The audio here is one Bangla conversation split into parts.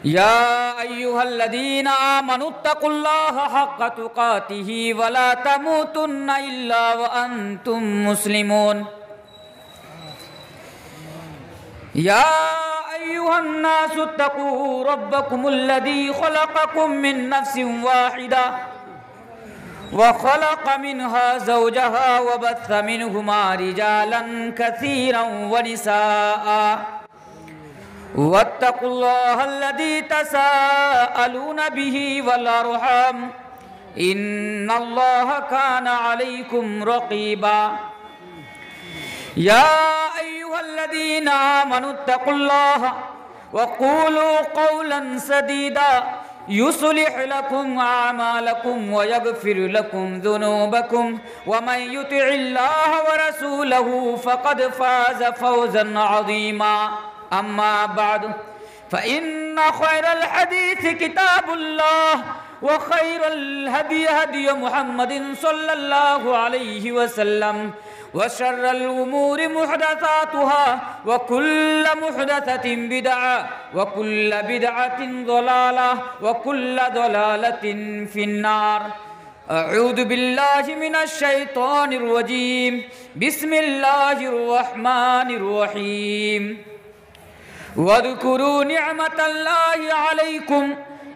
या अय्युहल्लज़ीना आमनुत्तकुल्लाहा हक्का तुकातिही वला तमूतुन्ना इल्ला व अंतुम मुस्लिमून। या अय्युहन्नासुत्तकू रब्बकुमुल्लज़ी खलक़कुम मिन नफ्सिन वाहिदा व खलक़ मिनहा ज़ौजहा व बस्स मिनहुमा रिजालन कसीरन व निसाआ वत्तकुल्लाहल्लज़ी तसाअलूना बिही वल अर्हाम इन्नल्लाहा काना अलैकुम रक़ीबा। या अय्युहल्लज़ीना आमनुत्तकुल्लाहा वक़ूलू क़ौलन सदीदा युस्लिह लकुम आमालकुम व यग़फिर लकुम ज़ुनूबकुम व मन युतिइल्लाह व रसूलहु फ़क़द फ़ाज़ फ़ौज़न अज़ीमा। अम्मा बाद फ़इन्न खैरल हदीस किताबुल्लाह व खैरल हदी हदी मुहम्मदिन सल्लल्लाहु अलैहि वसल्लम व शर्रल उमूरि मुहदसातुहा व कुल्ल मुहदसतिन बिदअह व कुल्ल बिदअतिन ज़लालह व कुल्ल ज़लालतिन फिन्नार। अऊज़ु बिल्लाहि मिनश शैतानिर रजीम। बिस्मिल्लाहिर रहमानिर रहीम। वज़्कुरू निअमतल्लाहि अलैकुम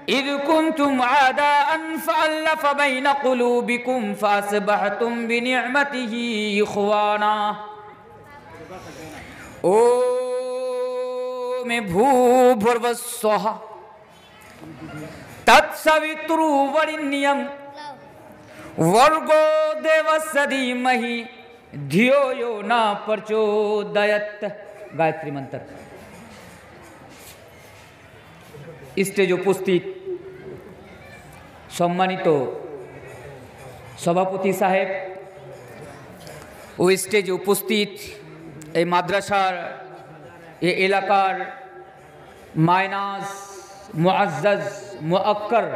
इज़ कुंतुम आदाअन फ़अल्लफ़ बैन क़ुलूबिकुम फ़अस्बहतुम बिनिअमतिही इख़वाना। ओम भूर्भुवस्सुवः तत्सवितुर्वरेण्यं भर्गो देवस्य धीमहि धियो यो न प्रचोदयात्। गायत्री मंत्र। স্টেজ উপস্থিত সম্মানিত সভাপতি সাহেব ও স্টেজে উপস্থিত এই মাদ্রাসার এই এলাকার মায়নাজ মুআজ্জাজ মুআক্কার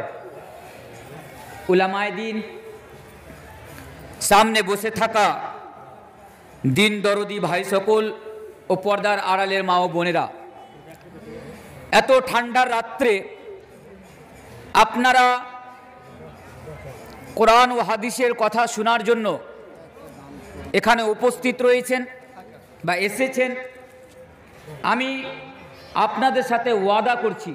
উলামায়ে দ্বীন, সামনে বসে থাকা দিন দরদি ভাই সকল ও পর্দার আড়ালের মা ও বোনেরা, এত ঠান্ডার রাত্রে আপনারা কোরআন ও হাদিসের কথা শোনার জন্য এখানে উপস্থিত রয়েছেন বা এসেছেন। আমি আপনাদের সাথে ওয়াদা করছি,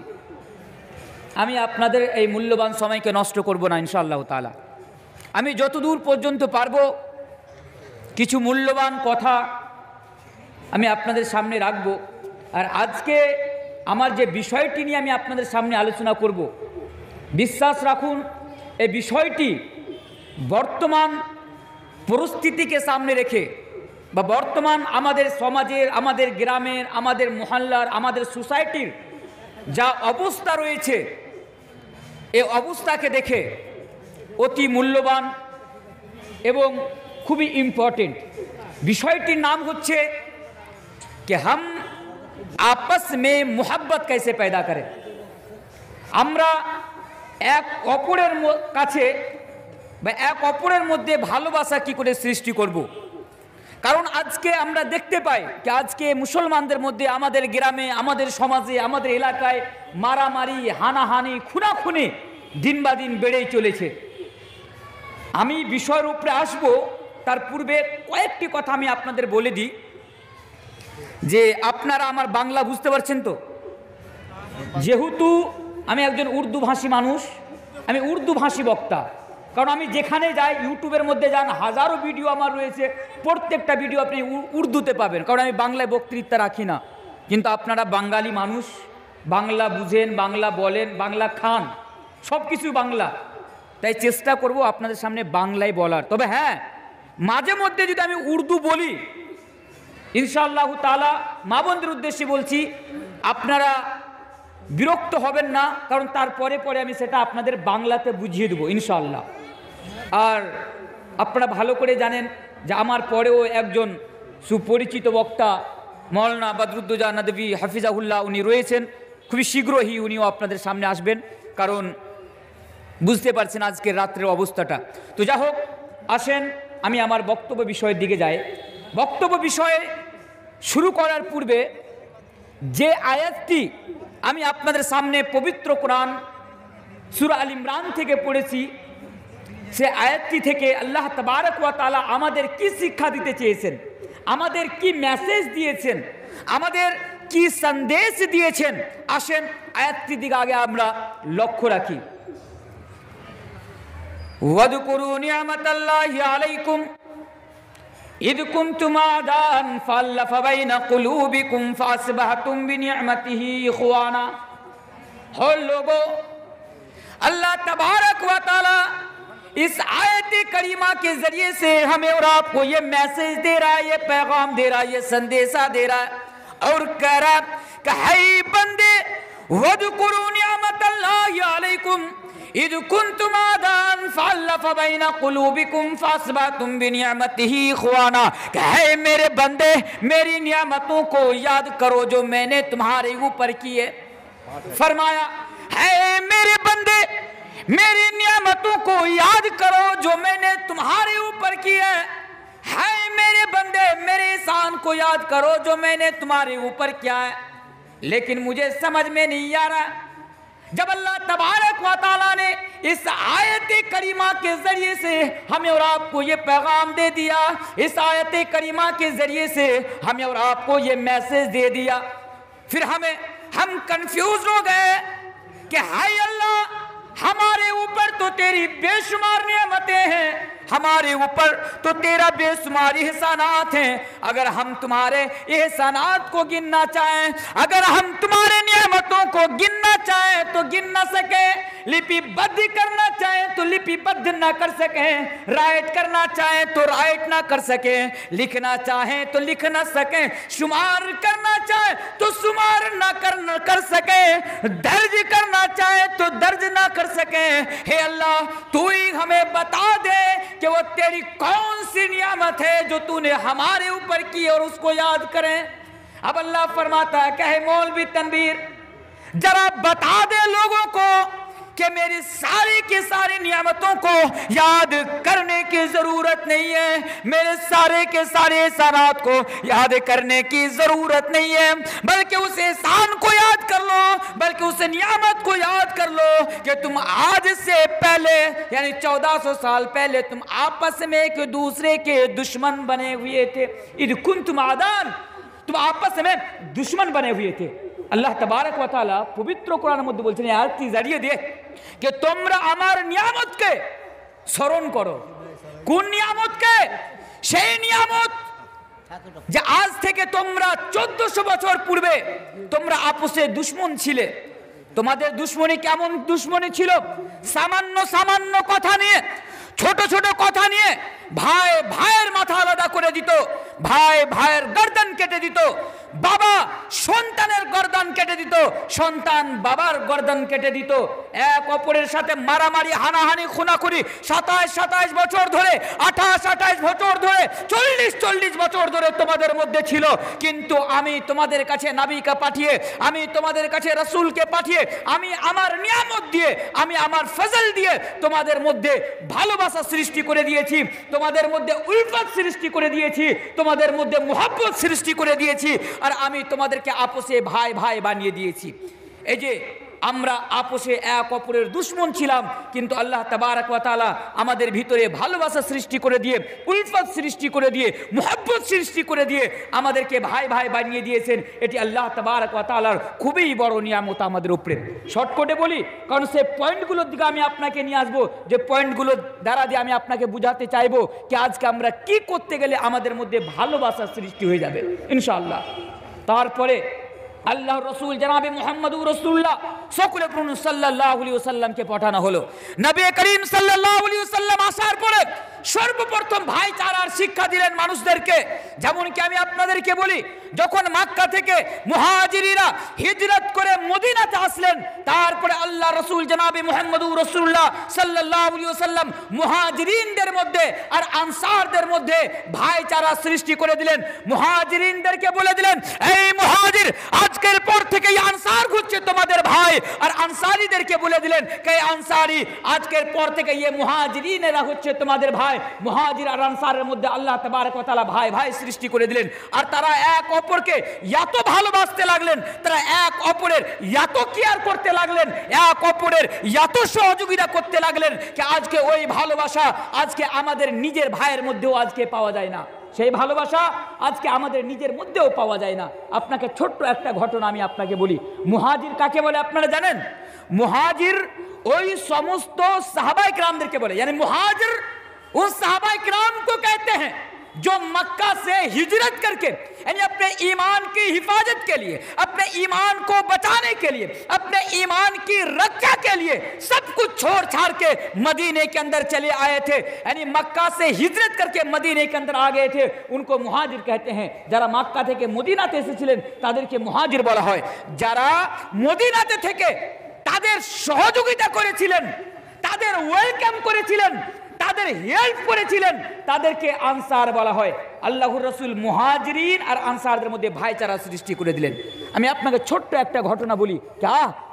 আমি আপনাদের এই মূল্যবান সময়কে নষ্ট করব না ইনশাআল্লাহ তাআলা। আমি যতদূর পর্যন্ত পারবো কিছু মূল্যবান কথা আমি আপনাদের সামনে রাখব। আর আজকে আমার যে বিষয়টি নিয়ে আমি আপনাদের সামনে আলোচনা করব, বিশ্বাস রাখুন এই বিষয়টি বর্তমান পরিস্থিতিকে সামনে রেখে বা বর্তমান আমাদের সমাজের, আমাদের গ্রামের, আমাদের মহল্লার, আমাদের সোসাইটির যা অবস্থা রয়েছে, এই অবস্থাকে দেখে অতি মূল্যবান এবং খুবই ইম্পর্টেন্ট। বিষয়টির নাম হচ্ছে कि हम आपस में मोहब्बत कैसे पैदा करें। আমরা এক অপরের কাছে বা এক অপরের মধ্যে ভালোবাসা কি করে সৃষ্টি করব। কারণ আজকে আমরা দেখতে পাই যে আজকে মুসলমানদের মধ্যে, আমাদের গ্রামে, আমাদের সমাজে, আমাদের এলাকায় মারামারি, হানাহানি, খুনাখুনি দিন বা দিন বেড়েই চলেছে। আমি বিষয়ের উপরে আসব, তার পূর্বে কয়েকটি কথা আমি আপনাদের বলে দিই যে আপনারা আমার বাংলা বুঝতে পারছেন তো। যেহেতু আমি একজন উর্দু ভাষী মানুষ, আমি উর্দু ভাষী বক্তা, কারণ আমি যেখানে যাই, ইউটিউবের মধ্যে যান, হাজারো ভিডিও আমার রয়েছে, প্রত্যেকটা ভিডিও আপনি উর্দুতে পাবেন, কারণ আমি বাংলায় বক্তৃতা রাখি না। কিন্তু আপনারা বাঙালি মানুষ, বাংলা বুঝেন, বাংলা বলেন, বাংলা খান, সব কিছু বাংলা, তাই চেষ্টা করব আপনাদের সামনে বাংলায় বলার। তবে হ্যাঁ, মাঝে মধ্যে যদি আমি উর্দু বলি, ইনশাআল্লাহ তাআলা মা বোনদের উদ্দেশ্যে বলছি, আপনারা বিরক্ত হবেন না, কারণ তারপরে পরে আমি সেটা আপনাদের বাংলাতে বুঝিয়ে দেবো ইনশাআল্লাহ। আর আপনারা ভালো করে জানেন যে আমার পরেও একজন সুপরিচিত বক্তা মওলানা বদরুদ্দোজা নদভী হাফিজাহুল্লাহ উনি রয়েছেন, খুবই শীঘ্রই উনিও আপনাদের সামনে আসবেন, কারণ বুঝতে পারছেন আজকের রাত্রের অবস্থাটা। তো যা হোক, আসেন আমি আমার বক্তব্য বিষয়ের দিকে যাই। বক্তব্য বিষয়ে শুরু করার পূর্বে যে আয়াতটি আমি আপনাদের সামনে পবিত্র কোরআন সূরা আল ইমরান থেকে পড়েছি। সে আয়াতটি থেকে আল্লাহ তাবারক ওয়া তাআলা আমাদের কি শিক্ষা দিতে চেয়েছেন, আমাদের কি মেসেজ দিয়েছেন, আমাদের কি সন্দেশ দিয়েছেন। আসেন আয়াতটির দিকে আগে আমরা লক্ষ্য রাখি। ওয়াযকুরু নি'মাতাল্লাহি আলাইকুম ইদ কুনতুম আদান ফাআল্লাফা বাইনা কুলুবিকুম ফাসবাহতুম বিনি'মাতিহি ইখওয়ানা। हो लोगों, अल्लाह तबारक व तआला इस आयत करीमा के जरिए से हमें और आपको ये मैसेज दे रहा है, ये पैगाम दे रहा है, ये संदेशा दे रहा है और कह रहा कि हे बंदे वज़कुरू निअमतल्लाहि अलैकुम इद कुंतुम आदान फअल्लफ़ बैना कुलूबिकुम फअस्बहतुम बिनिअमतिही इख़वाना। हे मेरे बंदे, मेरी नियामतों को याद करो जो मैंने तुम्हारे ऊपर की है। फरमाया है मेरे बंदे, मेरी नियामतों को याद करो जो मैंने तुम्हारे ऊपर की है मेरे बंदे, मेरे एहसान को याद करो जो मैंने तुम्हारे ऊपर किया है। लेकिन मुझे समझ में नहीं आ रहा, जब अल्लाह तबारक व तआला ने इस आयत करीमा के जरिए से हमें और आपको ये पैगाम दे दिया, इस आयत करीमा के जरिए से हमें और आपको ये मैसेज दे दिया, फिर हम कंफ्यूज हो गए कि हाय अल्लाह, हमारे ऊपर तो तेरी बेशुमार नियमतें हैं, हमारे ऊपर तो तेरा बेशुमार एहसानात हैं। अगर हम तुम्हारे एहसानात को गिनना चाहें, अगर हम तुम्हारे नियमतों को गिनना चाहें तो गिन ना सके, लिपिबद्ध करना चाहें तो लिपिबद्ध ना कर सकें, राइट करना चाहें तो राइट ना कर सकें, लिखना चाहें तो लिख ना सकें, शुमार करना चाहें तो शुमार ना कर सकें, दर्ज करना चाहें तो दर्ज ना कर सकें। हे अल्लाह, तू ही हमें बता दे कि वो तेरी कौन सी नियामत है जो तूने हमारे ऊपर की और उसको याद करें। अब अल्लाह फरमाता है, कहे मौलवी तनवीर, जरा बता दे लोगों को कि मेरी सारी की सारी नियामतों को याद करने की जरूरत नहीं है, मेरे सारे के सारे एहसानात को याद करने की जरूरत नहीं है, बल्कि उस एहसान को याद कर लो, बल्कि उस नियामत को याद कर लो कि तुम आज से पहले यानी 1400 साल पहले तुम आपस में एक दूसरे के दुश्मन बने हुए थे। इद कुंतुम आदान, तुम आपस में दुश्मन बने हुए थे। আল্লাহ তাবারক ওয়া তাআলা পবিত্র কোরআনের মধ্যে বলছেন এই আয়াতটি জারিয়ে দিয়ে যে তোমরা আমার নিয়ামতকে স্মরণ করো। কোন নিয়ামতকে? সেই নিয়ামত যে আজ থেকে তোমরা 1400 বছর পূর্বে তোমরা আপসে দুশমন ছিলে। তোমাদের দুশমনি কেমন দুশমনি ছিল? সামান্য সামান্য কথা নিয়ে, ছোট ছোট কথা নিয়ে ভাই ভাইয়ের মাথা আলাদা করে দিত, ভাই ভাইয়ের গর্দন কেটে দিত, বাবা সন্তানের গর্দন কেটে দিত, সন্তান বাবার গর্দন কেটে দিত, এক অপরের সাথে মারামারি হানাহানি খুনাখুনি 27 বছর ধরে, 28 বছর ধরে, 40 বছর ধরে তোমাদের মধ্যে ছিল। কিন্তু আমি তোমাদের কাছে নবীকে পাঠিয়ে, আমি তোমাদের কাছে রাসূলকে পাঠিয়ে, আমি আমার নিয়ামত দিয়ে, আমি আমার ফজল দিয়ে তোমাদের মধ্যে ভালোবাসা সৃষ্টি করে দিয়েছি, তোমাদের মধ্যে উলফত সৃষ্টি করে দিয়েছি, তোমাদের মধ্যে মুহাব্বত সৃষ্টি করে দিয়েছি, আর আমি তোমাদেরকে আপসে ভাই ভাই বানিয়ে দিয়েছি। এই যে আমরা আপসে এক অপরের দুশমন ছিলাম, কিন্তু আল্লাহ তাবারক ওয়া তাআলা আমাদের ভিতরে ভালোবাসা সৃষ্টি করে দিয়ে, উলফত সৃষ্টি করে দিয়ে, মুহাব্বত সৃষ্টি করে দিয়ে আমাদেরকে ভাই ভাই বানিয়ে দিয়েছেন। এটি আল্লাহ তাবারক ওয়া তাআলার খুবই বড় নিয়ামত আমাদের উপরে। শর্টকাটে বলি, কারণ সেই পয়েন্টগুলোর দিকে আমি আপনাকে নিয়ে আসবো, যে পয়েন্টগুলোর দ্বারা দিয়ে আমি আপনাকে বুঝাতে চাইবো যে আজকে আমরা কি করতে গেলে আমাদের মধ্যে ভালোবাসা সৃষ্টি হয়ে যাবে ইনশাআল্লাহ। তারপরে আল্লাহ রসুল জনাবে মুহাম্মদুর রাসূলুল্লাহ সাল্লাল্লাহু আলাইহি ওয়াসাল্লামকে পাঠানো হলো। নবী করিম সাল্লাল্লাহু আলাইহি ওয়াসাল্লাম আসার পরে সর্বপ্রথম ভাইচারার শিক্ষা দিলেন মানুষদেরকে। যেমন কি আমি আপনাদেরকে বলি, যখন মক্কা থেকে মুহাজিরিরা হিজরত করে মদিনাতে আসলেন, তারপরে আল্লাহ রসুল জনাবে মুহাম্মদুর রাসূলুল্লাহ সাল্লাল্লাহু আলাইহি ওয়াসাল্লাম মুহাজিরিনদের মধ্যে আর আনসারদের মধ্যে ভাইচারা সৃষ্টি করে দিলেন। মুহাজিরিনদেরকে বলে দিলেন, এই মুহাজির, আজকের পর থেকে এই আনসার হচ্ছে তোমাদের ভাই, আর আনসারীদেরকে বলে দিলেন কে আনসারী, আজকের পর থেকে এই মুহাজিরিনেরা হচ্ছে তোমাদের ভাই। মুহাজির আর আনসারের মধ্যে আল্লাহ তাবারক ওয়া তাআলা ভাই ভাই সৃষ্টি করে দিলেন, আর তারা এক অপরকে এত ভালোবাসতে লাগলেন, তারা এক অপরের এত কেয়ার করতে লাগলেন, এক অপরের এত সহযোগিতা করতে লাগলেন যে আজকে ওই ভালোবাসা আজকে আমাদের নিজের ভাইয়ের মধ্যেও আজকে পাওয়া যায় না। সেই ভালোবাসা আজকে আমাদের নিজের মধ্যেও পাওয়া যায় না। আপনাকে ছোট্ট একটা ঘটনা আমি আপনাকে বলি। মুহাজির কাকে বলে আপনারা জানেন? মুহাজির ওই সমস্ত সাহাবায়ে किरामদেরকে বলে, यानी मुहाजिर उन साहबाए किराम को कहते हैं जो मक्का से हिजरत करके यानी अपने ईमान की हिफाजत के लिए, अपने ईमान को बचाने के लिए, अपने ईमान की रक्षा के लिए सब कुछ छोड़ छाड़ के मदीने के अंदर चले आए थे, यानी मक्का से हिजरत करके मदीने के अंदर आ गए थे, उनको मुहाजिर कहते हैं। যারা মক্কা থেকে মদিনাতে এসেছিলেন তাদেরকে মুহাজির বলা হয়। যারা মদিনাতে থেকে তাদের সহযোগিতা করেছিলেন, তাদের ওয়েলকাম করেছিলেন, তাদের হেল্প করেছিলেন, তাদেরকে আনসার বলা হয়। আল্লাহর রাসূল মুহাজিরিন আর আনসারদের মধ্যে ভাইচারা সৃষ্টি করে দিলেন। আমি আপনাকে ছোট্ট একটা ঘটনা বলি,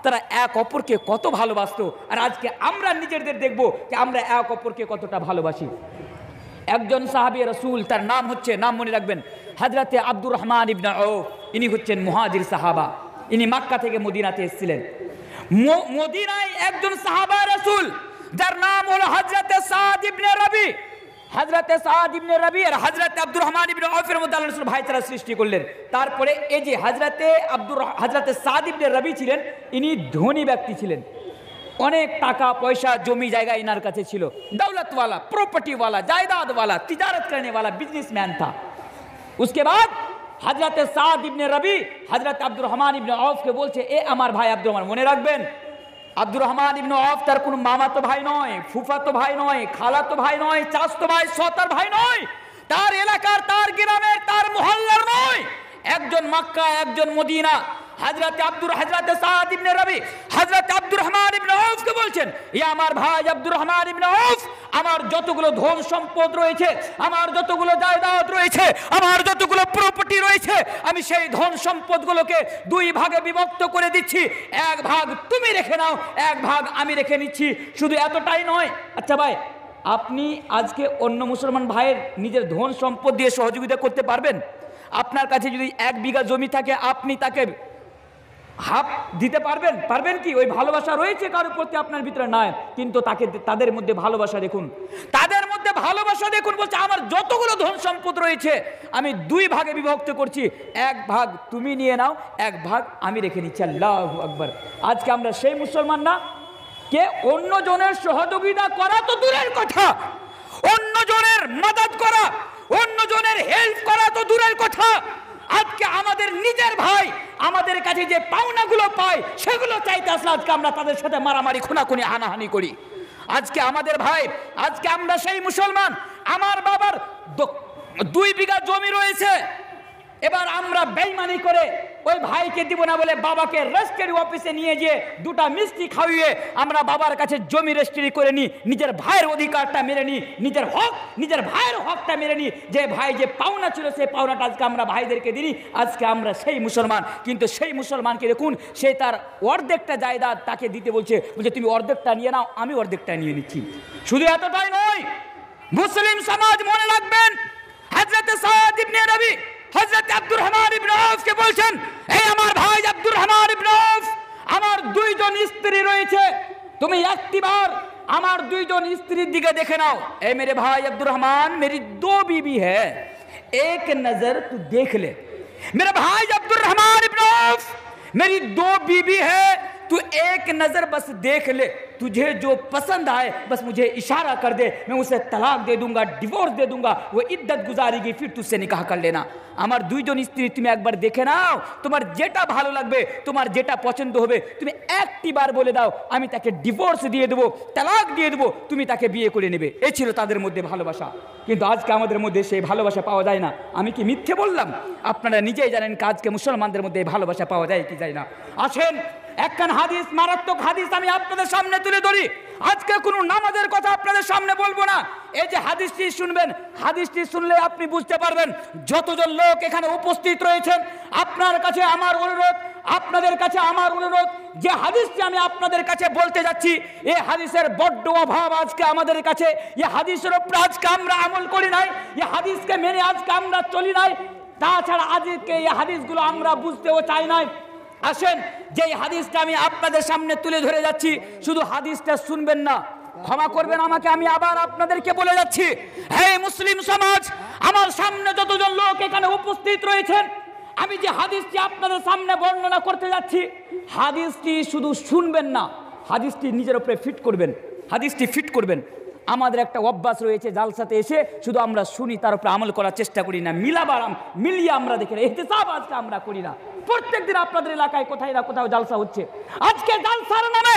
তারা এক অপরকে কত ভালোবাসতো, আর আজকে আমরা নিজেদের দেখব যে আমরা এক অপরকে কতটা ভালোবাসি। একজন সাহাবী রাসূল, তার নাম হচ্ছে, নাম মনে রাখবেন, হযরতে আব্দুর রহমান ইবনে আউফ। ইনি হচ্ছেন মুহাজির সাহাবা। ইনি মক্কা থেকে মদিনাতে এসেছিলেন। মদিনায় একজন সাহাবা রাসূল যার নাম হলো হযরতে সাদ ইবনে রবি। হযরতে সাদ ইবনে রবি আর হযরতে আব্দুর রহমান ইবনে আউফের মধ্যে আল্লাহ রাসূল ভাইচারা সৃষ্টি করলেন। তারপরে এই যে হযরতে সাদ ইবনে রবি ছিলেন, ইনি ধনী ব্যক্তি ছিলেন, অনেক টাকা পয়সা জমি জায়গা ইনার কাছে ছিল, दौलत वाला, प्रॉपर्टी वाला, जायदाद वाला, तिजारत करने वाला बिजनेसमैन था। उसके बाद हजरत साद इब्ने रबी हजरत আব্দুর রহমান ইবনে আউফকে বলছে, এ আমার ভাই আব্দুর রহমান, মনে রাখবেন আব্দুর রহমান ইবনে আউফ তার কোনো মামাতো ভাই নয়, ফুফাতো ভাই নয়, খালাতো ভাই নয়, চাচতো ভাই, সতার ভাই নয়, তার এলাকার, তার গ্রামের, তার মহল্লার নয়, একজন মক্কা, একজন মদিনা। হযরতে সাদ ইবনে রবি হযরত আব্দুর রহমান ইবনে আউফকে বলছেন, ইয়া আমার ভাই আব্দুর রহমান ইবনে আউফ, আমার যতগুলো ধন সম্পদ রয়েছে, আমার যতগুলো জায়দাদ রয়েছে, আমার যতগুলো প্রপার্টি রয়েছে, আমি সেই ধন সম্পদগুলোকে দুই ভাগে বিভক্ত করে দিচ্ছি। এক ভাগ তুমি রেখে নাও, এক ভাগ আমি রেখে নিচ্ছি। শুধু এতটাই নয়, আচ্ছা ভাই, আপনি আজকে অন্য মুসলমান ভাইয়ের নিজের ধন সম্পদ দিয়ে সহযোগিতা করতে পারবেন? আপনার কাছে যদি 1 বিঘা জমি থাকে, আপনি তাকে হাফ দিতে পারবেন? পারবেন কি? ওই ভালোবাসা রয়েছে কারোর প্রতি আপনার ভিতরে নাই, কিন্তু তাদের মধ্যে ভালোবাসা দেখুন, তাদের মধ্যে ভালোবাসা দেখুন। বলছে, আমার যতগুলো ধন সম্পদ রয়েছে আমি 2 ভাগে বিভক্ত করছি, 1 ভাগ তুমি নিয়ে নাও, 1 ভাগ আমি রেখে নিচ্ছি। আল্লাহু আকবার। আজকে আমরা সেই মুসলমান না কে অন্য জনের সহযোগিতা করা তো দূরের কথা, অন্য জনের মদদ করা, অন্য জনের হেল্প করা তো দূরের কথা, আজকে আমাদের নিজের ভাই আমাদের কাছে যে পাওনাগুলো পায় সেগুলো চাইতে আসলে আজকে আমরা তাদের সাথে মারামারি, খুনাখুনি, হানাহানি করি। আজকে আমাদের ভাই, আজকে আমরা সেই মুসলমান, আমার বাবার 2 বিঘা জমি রয়েছে, এবার আমরা বেঈমানি করে ওই ভাইকে দিব না বলে বাবাকে রেজিস্ট্রি অফিসে নিয়ে গিয়ে 2টা মিষ্টি খাইয়ে আমরা বাবার কাছে জমি রেজিস্ট্রি করে নিই, নিজের ভাইয়ের অধিকারটা মেরে নিই, নিজের হক, নিজের ভাইয়ের হকটা মেরে নিই। যে ভাই যে পাওনা ছিল সেই পাওনাটা আজকে আমরা ভাইদেরকে দিই। আজকে আমরা সেই মুসলমান, কিন্তু সেই মুসলমানকে দেখুন, সে তার অর্ধেকটা জায়দাদ তাকে দিতে বলছে, তুমি অর্ধেকটা নিয়ে নাও, আমি অর্ধেকটা নিয়ে নিচ্ছি। শুধু এতটাই নয়, মুসলিম সমাজ মনে রাখবেন, হযরতে সাদ ইবনে রবি হযরত আব্দুর রহমান ইবনে আউফকে বলছেন, এই আমার ভাই আব্দুর রহমান ইবনে আউফ, আমার 2 জন স্ত্রী রয়েছে, তুমি একটিবার আমার 2 জন স্ত্রীর দিকে দেখে নাও। এ মেরে ভাই আব্দুর রহমান, मेरी 2 बीवी है, एक नजर तू देख ले। मेरे भाई अब्दुर रहमान इब्न औफ, मेरी 2 बीवी है, तू एक नजर बस देख ले, तुझे जो पसंद आए बस मुझे इशारा कर दे, मैं उसे तलाक दे दूंगा, डिवोर्स दे दूंगा, वो इद्दत गुजारेगी, फिर तुझसे निकाह कर लेना। আমার 2 জন স্ত্রী তুমি একবার দেখে নাও, তোমার যেটা ভালো লাগবে, তোমার যেটা পছন্দ হবে, তুমি একটিবার বলে দাও, আমি তাকে ডিভোর্স দিয়ে দেবো, তালাক দিয়ে দেবো, তুমি তাকে বিয়ে করে নেবে। এই ছিল তাদের মধ্যে ভালোবাসা। কিন্তু আজকে আমাদের মধ্যে সেই ভালোবাসা পাওয়া যায় না। আমি কি মিথ্যে বললাম? আপনারা নিজেই জানেন আজকে মুসলমানদের মধ্যে ভালোবাসা পাওয়া যায় কি যায় না। আসেন একখান হাদিস, মারাত্মক হাদিস আমি আপনাদের সামনে তুলে ধরি। আজকে কোনো নামাজের কথা আপনাদের সামনে বলবো না। এই যে হাদিসটি শুনবেন, হাদিসটি শুনলে আপনি বুঝতে পারবেন, যতজন লোক এখানে উপস্থিত রয়েছেন, আপনার কাছে আমার অনুরোধ, আপনাদের কাছে আমার অনুরোধ, যে হাদিসটি আমি আপনাদের কাছে বলতে যাচ্ছি, এই হাদিসের বড্ড অভাব আজকে আমাদের কাছে। এই হাদিসের উপর আজকে আমরা আমল করি নাই, এই হাদিসকে মেনে আজকে আমরা চলি নাই। তাছাড়া আজকে এই হাদিসগুলো আমরা বুঝতেও চাই না। আসেন, যে হাদিসটা আমি আপনাদের সামনে তুলে ধরে যাচ্ছি, শুধু হাদিসটা শুনবেন না, ক্ষমা করবেন আমাকে, আমি আবার আপনাদেরকে বলে যাচ্ছি, হে মুসলিম সমাজ, আমার সামনে যতজন লোক এখানে উপস্থিত রয়েছেন, আমি যে হাদিসটি আপনাদের সামনে বর্ণনা করতে যাচ্ছি, হাদিসটি শুধু শুনবেন না, হাদিসটি নিজের উপরে ফিট করবেন, হাদিসটি ফিট করবেন। আমাদের একটা অভ্যাস রয়েছে, জালসাতে এসে শুধু আমরা শুনি, তার উপরে আমল করার চেষ্টা করি না, মিলিয়ে আমরা দেখি না, ইহতিসাব আজকে আমরা করি না। প্রত্যেক দিন আপনাদের এলাকায় কোথায় না কোথাও জালসা হচ্ছে, আজকে জালসার নামে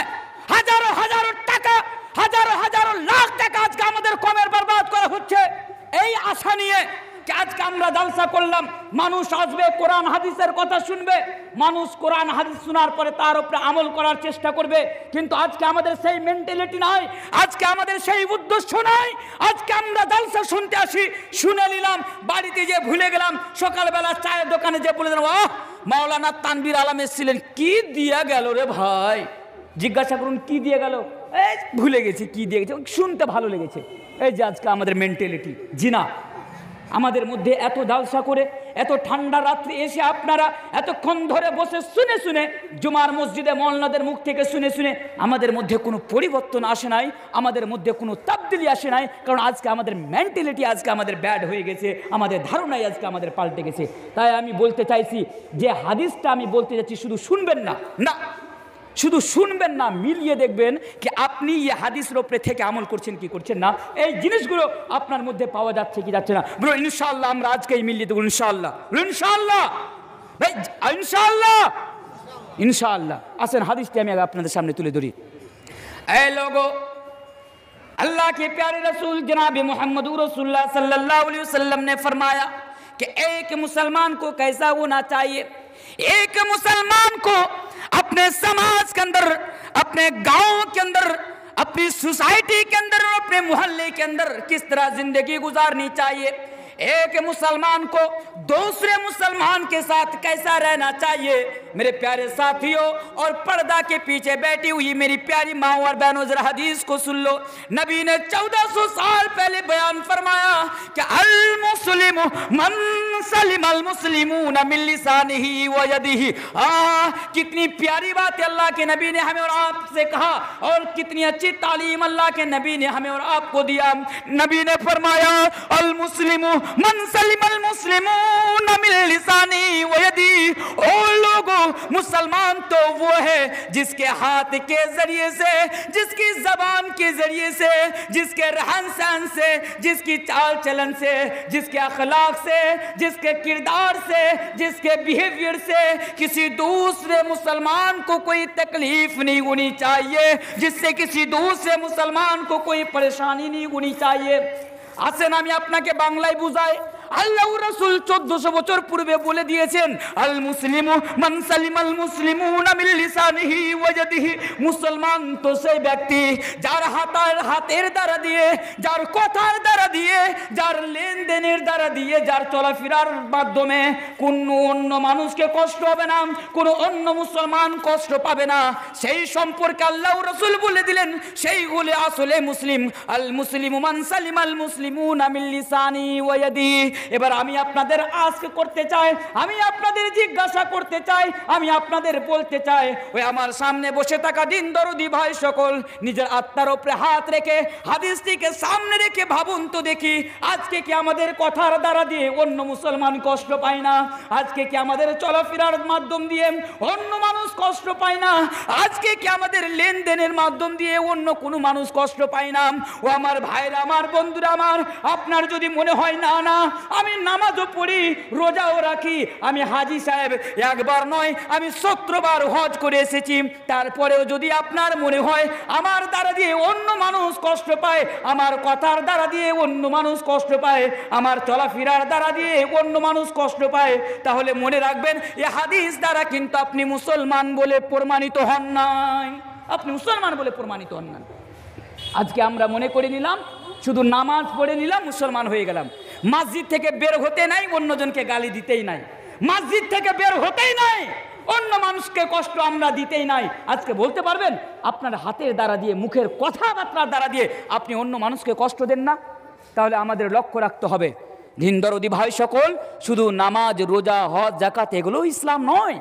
হাজারো হাজারো টাকা, হাজারো হাজারো লাখ টাকা আজকে আমাদের কমের বরবাদ করা হচ্ছে। এই আশা নিয়ে আজকে আমরা জালসা করলাম, মানুষ আসবে, কোরআন হাদিসের কথা শুনবে, মানুষ কোরআন হাদিস শোনার পরে তার উপরে আমল করার চেষ্টা করবে। কিন্তু আজকে আমাদের সেই মেন্টালিটি নাই, আজকে আমাদের সেই উদ্দেশ্য নাই। আজকে আমরা জালসা শুনতে আসি, শুনে নিলাম, বাড়িতে যে ভুলে গেলাম, সকালবেলা চায়ের দোকানে যে বলে দিলাম, ওহ মাওলানা তানবীর আলম এসেছিলেন, কি দিয়া গেল রে ভাই, জিজ্ঞাসা করুন কি দিয়ে গেল, এই ভুলে গেছি কি দিয়ে গেছে, শুনতে ভালো লেগেছে। এই যে আজকে আমাদের মেন্টালিটি। জি না, আমাদের মধ্যে এত জালসা করে, এত ঠান্ডা রাত্রে এসে আপনারা এতক্ষণ ধরে বসে শুনে শুনে, জুমার মসজিদে মওলানাদের মুখ থেকে শুনে শুনে আমাদের মধ্যে কোনো পরিবর্তন আসে নাই, আমাদের মধ্যে কোনো তাবদীলি আসে নাই। কারণ আজকে আমাদের মেন্টালিটি আজকে আমাদের ব্যাড হয়ে গেছে, আমাদের ধারণাই আজকে আমাদের পাল্টে গেছে। তাই আমি বলতে চাইছি যে হাদিসটা আমি বলতে যাচ্ছি, শুধু শুনবেন না, না শুধু শুনবেন না, মিলিয়ে দেখবেন কি আপনি এই হাদিসের উপরে থেকে আমল করছেন কি করছেন না, এই জিনিসগুলো আপনার মধ্যে পাওয়া যাচ্ছে কি যাচ্ছে না। বলো ইনশাআল্লাহ, আমরা আজকেই মিলিয়ে দেবো ইনশাআল্লাহ, ইনশাআল্লাহ ভাই, ইনশাআল্লাহ, ইনশাআল্লাহ। আসেন হাদিসটি আমি আপনাদের সামনে তুলে ধরি। এই লোগো, अल्लाह के प्यारे रसूल जनाब मोहम्मद रसूलुल्लाह सल्लल्लाहु अलैहि वसल्लम ने फरमाया कि एक मुसलमान को कैसा होना चाहिए, एक मुसलमान को अपने समाज के अंदर, अपने गांव के अंदर, अपनी सोसाइटी के अंदर और अपने मोहल्ले के अंदर किस तरह जिंदगी गुजारनी चाहिए, एक मुसलमान को दूसरे मुसलमान के साथ कैसा रहना चाहिए। मेरे प्यारे साथियों और पर्दा के पीछे बैठी हुई मेरी प्यारी माँ और बहनों, जरा हदीस को सुन लो। नबी ने 1400 साल पहले बयान फरमाया कि अल मुस्लिम मन सलिम अल मुस्लिमून मिन लिसानिही व यदिही। कितनी प्यारी बात अल्लाह के नबी ने हमें और आपसे कहा, और कितनी अच्छी तालीम अल्लाह के नबी ने हमें और आपको दिया। नबी ने फरमाया अल मुस्लिम मन सलिमल मुस्लिमून मिन लिसानिही व यदिही। ओ लोगों, मुसलमान तो वो है जिसके हाथ के जरिए से, जिसकी जबान के जरिए से, जिसके रहन सहन से, जिसकी चाल चलन से, जिसके अखलाक से, जिसके किरदार से, जिसके बिहेवियर से किसी दूसरे मुसलमान को कोई तकलीफ नहीं होनी चाहिए, जिससे किसी दूसरे मुसलमान को कोई परेशानी नहीं होनी चाहिए। আসেন আমি আপনাকে বাংলায় বুঝাই। আল্লাহ রাসূল 1400 বছর পূর্বে বলে দিয়েছেন, আল মুসলিমু মান সালিমাল মুসলিমুনা মিন লিসানিহি ওয়া ইয়াদিহি। মুসলমান তো সেই ব্যক্তি যার হাতের দ্বারা দিয়ে, যার কথার দ্বারা দিয়ে, যার লেনদেনের দ্বারা দিয়ে, যার চলাফেরার মাধ্যমে কোনো অন্য মানুষকে কষ্ট হবে না, কোনো অন্য মুসলমান কষ্ট পাবে না, সেই সম্পর্কে আল্লাহ রাসূল বলে দিলেন সেই হলো আসলে মুসলিম। আল মুসলিমু মান সালিমাল মুসলিমুনা মিন লিসানি ওয়া ইয়াদিহি। এবার আমি আপনাদের আজকে করতে চাই, আমি আপনাদের জিজ্ঞাসা করতে চাই, আমি আপনাদের বলতে চাই, ওই আমার সামনে বসে থাকা দিন দরদি ভাই সকল, নিজের আত্মার উপরে হাত রেখে হাদিসটিকে সামনে রেখে ভাবুন তো দেখি, আজকে কি আমাদের কথার দ্বারা দিয়ে অন্য মুসলমান কষ্ট পায় না? আজকে কি আমাদের চলাফেরার মাধ্যম দিয়ে অন্য মানুষ কষ্ট পায় না? আজকে কি আমাদের লেনদেনের মাধ্যম দিয়ে অন্য কোনো মানুষ কষ্ট পায় না? ও আমার ভাইরা, আমার বন্ধুরা আমার, আপনার যদি মনে হয় না না আমি নামাজও পড়ি, রোজাও রাখি, আমি হাজি সাহেব একবার নয় আমি 17 বার হজ করে এসেছি, তারপরেও যদি আপনার মনে হয় আমার দ্বারা দিয়ে অন্য মানুষ কষ্ট পায়, আমার কথার দ্বারা দিয়ে অন্য মানুষ কষ্ট পায়, আমার চলাফেরার দ্বারা দিয়ে অন্য মানুষ কষ্ট পায়, তাহলে মনে রাখবেন এই হাদিস দ্বারা কিন্তু আপনি মুসলমান বলে প্রমাণিত হন নাই, আপনি মুসলমান বলে প্রমাণিত হন না। আজকে আমরা মনে করে নিলাম শুধু নামাজ পড়ে নিলাম মুসলমান হয়ে গেলাম, মসজিদ থেকে বের হতে নাই, অন্যজনকে গালি দিতেই নাই, মসজিদ থেকে বের হতেই নাই, অন্য মানুষকে কষ্ট আমরা দিতেই নাই। আজকে বলতে পারবেন আপনার হাতের দ্বারা দিয়ে, মুখের কথাবার্তার দ্বারা দিয়ে আপনি অন্য মানুষকে কষ্ট দেন না? তাহলে আমাদের লক্ষ্য রাখতে হবে দিন দরদি ভাই সকল, শুধু নামাজ, রোজা, হজ, যাকাত এগুলো ইসলাম নয়,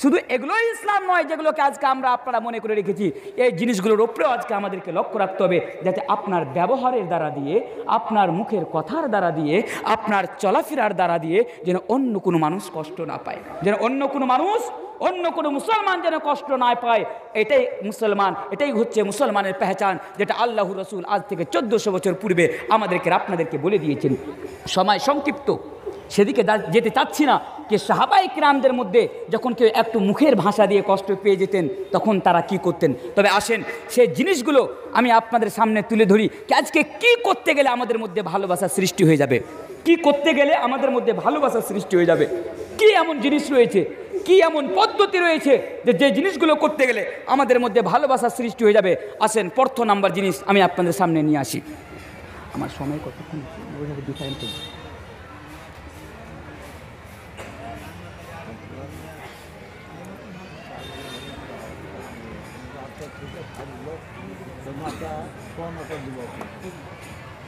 শুধু এগুলোই ইসলাম নয় যেগুলোকে আজকে আমরা আপনারা মনে করে রেখেছি। এই জিনিসগুলোর উপরেও আজকে আমাদেরকে লক্ষ্য রাখতে হবে, যাতে আপনার ব্যবহারের দ্বারা দিয়ে, আপনার মুখের কথার দ্বারা দিয়ে, আপনার চলাফেরার দ্বারা দিয়ে যেন অন্য কোনো মানুষ কষ্ট না পায়, যেন অন্য কোনো মানুষ, অন্য কোনো মুসলমান যেন কষ্ট না পায়। এটাই মুসলমান, এটাই হচ্ছে মুসলমানের পেহচান, যেটা আল্লাহর রাসূল আজ থেকে 1400 বছর পূর্বে আমাদেরকে আপনাদেরকে বলে দিয়েছেন। সময় সংক্ষিপ্ত, সেদিকে যেতে চাচ্ছি না। যে সাহাবায়ে কিরামদের মধ্যে যখন কেউ একটু মুখের ভাষা দিয়ে কষ্ট পেয়ে যেতেন তখন তারা কি করতেন। তবে আসেন সেই জিনিসগুলো আমি আপনাদের সামনে তুলে ধরি, যে আজকে কী করতে গেলে আমাদের মধ্যে ভালোবাসার সৃষ্টি হয়ে যাবে, কি করতে গেলে আমাদের মধ্যে ভালোবাসার সৃষ্টি হয়ে যাবে, কি এমন জিনিস রয়েছে, কি এমন পদ্ধতি রয়েছে যে জিনিসগুলো করতে গেলে আমাদের মধ্যে ভালোবাসার সৃষ্টি হয়ে যাবে। আসেন প্রথম নাম্বার জিনিস আমি আপনাদের সামনে নিয়ে আসি। আমার সময় কতক্ষণ ডিফারেন্ট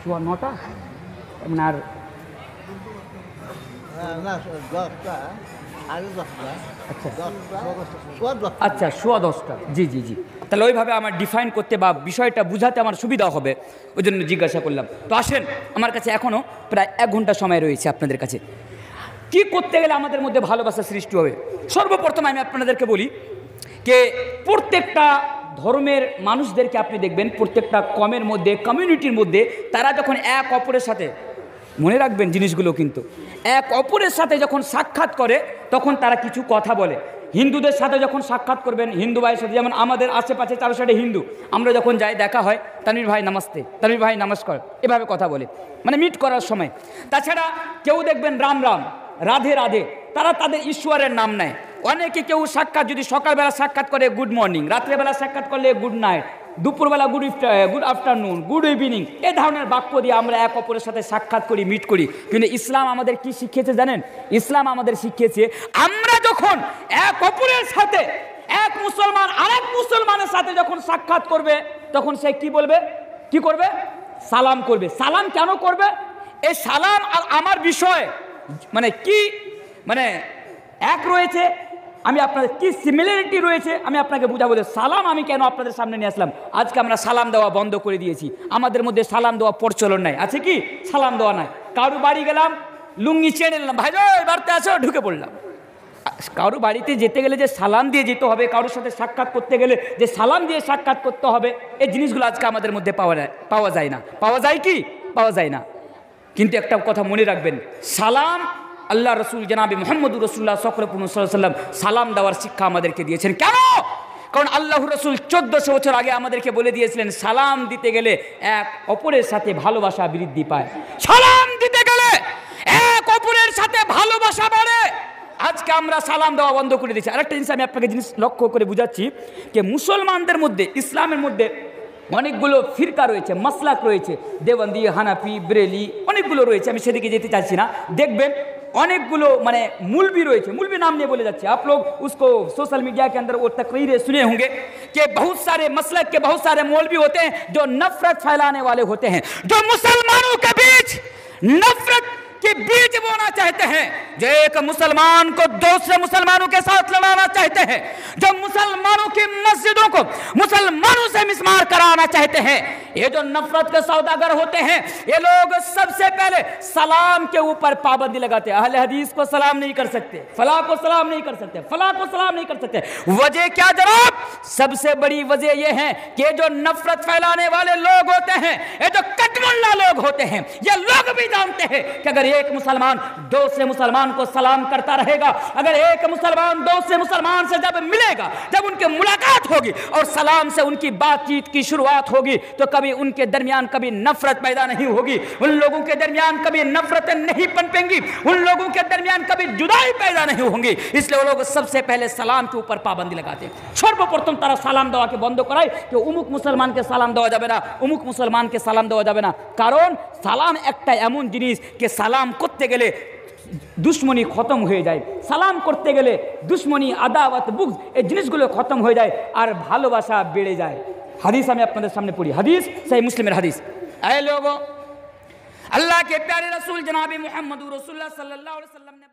সোয়া নটা আপনার আচ্ছা 10:15, জি জি জি, তাহলে ওইভাবে আমার ডিফাইন করতে বা বিষয়টা বুঝাতে আমার সুবিধা হবে, ওই জন্য জিজ্ঞাসা করলাম। তো আসেন, আমার কাছে এখনও প্রায় 1 ঘন্টা সময় রয়েছে আপনাদের কাছে। কি করতে গেলে আমাদের মধ্যে ভালোবাসা সৃষ্টি হবে? সর্বপ্রথম আমি আপনাদেরকে বলি যে প্রত্যেকটা ধর্মের মানুষদেরকে আপনি দেখবেন, প্রত্যেকটা কমের মধ্যে, কমিউনিটির মধ্যে তারা যখন এক অপরের সাথে, মনে রাখবেন জিনিসগুলো কিন্তু, এক অপরের সাথে যখন সাক্ষাৎ করে তখন তারা কিছু কথা বলে। হিন্দুদের সাথে যখন সাক্ষাৎ করবেন, হিন্দু ভাইয়ের সাথে, যেমন আমাদের আশেপাশে 4 সাইডে হিন্দু, আমরা যখন যাই দেখা হয়, তানভীর ভাই নমস্তে, তানভীর ভাই নমস্কার, এভাবে কথা বলে, মানে মিট করার সময়। তাছাড়া কেউ দেখবেন রাম রাম, রাধে রাধে, তারা তাদের ঈশ্বরের নাম নেয়। অনেকে কেউ সাক্ষাৎ যদি সকালবেলা সাক্ষাৎ করে গুড মর্নিং, রাত্রেবেলা সাক্ষাৎ করলে গুড নাইট, দুপুরবেলা গুড আফটারনুন, গুড ইভিনিং, এ ধরনের বাক্য দিয়ে আমরা এক অপরের সাথে সাক্ষাৎ করি, মিট করি। কিন্তু ইসলাম আমাদের কি শিখিয়েছে জানেন? ইসলাম আমাদের শিখিয়েছে আমরা যখন এক অপরের সাথে, এক মুসলমান আরেক মুসলমানের সাথে যখন সাক্ষাৎ করবে তখন সে কি বলবে, কি করবে? সালাম করবে। সালাম কেন করবে? এই সালাম আর আমার বিষয় মানে কি, মানে এক রয়েছে, আমি আপনাদের কি সিমিলারিটি রয়েছে আমি আপনাকে বুঝাবো। সালাম আমি কেন আপনাদের সামনে নিয়ে আসলাম? আজকে আমরা সালাম দেওয়া বন্ধ করে দিয়েছি, আমাদের মধ্যে সালাম দেওয়া প্রচলন নাই, আছে কি? সালাম দেওয়া নাই। কারো বাড়ি গেলাম, লুঙ্গি চেয়ে নিলাম, ভাই বাড়িতে আসো, ঢুকে পড়লাম। কারো বাড়িতে যেতে গেলে যে সালাম দিয়ে যেতে হবে, কারোর সাথে সাক্ষাৎ করতে গেলে যে সালাম দিয়ে সাক্ষাৎ করতে হবে, এই জিনিসগুলো আজকে আমাদের মধ্যে পাওয়া যায় না। পাওয়া যায় কি? পাওয়া যায় না। কিন্তু একটা কথা মনে রাখবেন, সালাম আল্লাহ রসুল জনাবে মুহাম্মদুর রাসূলুল্লাহ সাল্লাল্লাহু আলাইহি ওয়াসাল্লাম সালাম দেওয়ার শিক্ষা আমাদেরকে দিয়েছেন। কেন? কারণ আল্লাহ রসুল 1400 বছর আগে আমাদেরকে বলে দিয়েছিলেন সালাম দিতে গেলে এক অপরের সাথে ভালোবাসা বৃদ্ধি পায়, সালাম দিতে গেলে এক অপরের সাথে ভালোবাসা বাড়ে। আজকে আমরা সালাম দেওয়া বন্ধ করে দিয়েছি। আরেকটা জিনিস আমি আপনাকে জিনিস লক্ষ্য করে বুঝাচ্ছি, যে মুসলমানদের মধ্যে, ইসলামের মধ্যে অনেকগুলো ফিরকা রয়েছে, মাসলাক রয়েছে, দেওবন্দি, হানাফি, বেরেলি, অনেকগুলো রয়েছে, আমি সেদিকে যেতে চাইছি না। দেখবেন অনেকগুলো মানে मौलवी রয়েছে, मौलवी नाम नहीं बोले जाते, आप लोग उसको सोशल मीडिया के अंदर वो तकरीरें सुने होंगे कि बहुत सारे मसलक के बहुत सारे मौलवी होते हैं जो नफरत फैलाने वाले होते हैं, जो मुसलमानों के बीच नफरत के बीज बोना चाहते हैं, जो एक मुसलमान को दूसरे मुसलमानों के साथ लड़ाना चाहते हैं, जो मुसलमानों की मस्जिदों को मुसलमानों से मिसमार कराना चाहते हैं। ये जो नफरत के सौदागर होते हैं, ये लोग सबसे पहले सलाम के ऊपर पाबंदी लगाते हैं। अहले हदीस को सलाम नहीं कर सकते, फलां को सलाम नहीं कर सकते, फलां को सलाम नहीं कर सकते। वजह क्या जनाब? सबसे बड़ी वजह ये है कि जो नफरत फैलाने वाले लोग होते हैं, ये जो कटमुल्ला लोग होते हैं, ये लोग भी जानते हैं कि अगर एक मुसलमान दूसरे मुसलमान को सलाम करता रहेगा, अगर एक मुसलमान दूसरे मुसलमान से जब मिलेगा, जब उनकी मुलाकात होगी और सलाम से उनकी बातचीत की शुरुआत होगी, तो कभी उनके दरमियान कभी नफरत पैदा नहीं होगी, उन लोगों के दरमियान कभी नफरतें नहीं पनपेंगी, उन लोगों के दरमियान कभी जुदाई पैदा नहीं होंगी। इसलिए वो लोग सबसे पहले सलाम के ऊपर पाबंदी लगाते हैं। सर्वप्रथम तारा सलाम देवा के बंद कराय कि उमुक मुसलमान के सलाम देवा जाबे ना, उमुक मुसलमान के सलाम देवा जाबे ना। कारण सलाम একটা এমন জিনিস कि सलाम করতে গেলে দুশ্মনী খতম হয়ে যায়, সালাম করতে গেলে দুশ্মনী, আদাওয়াত, বুগজ, এই জিনিসগুলো খতম হয়ে যায় আর ভালোবাসা বেড়ে যায়। হাদিস আমি আপনাদের সামনে পড়ি, হাদিস সহিহ মুসলিমের হাদিস। ऐ लोगों, अल्लाह के प्यारे रसूल जनाब मोहम्मद रसूलुल्लाह सल्लल्लाहु अलैहि वसल्लम ने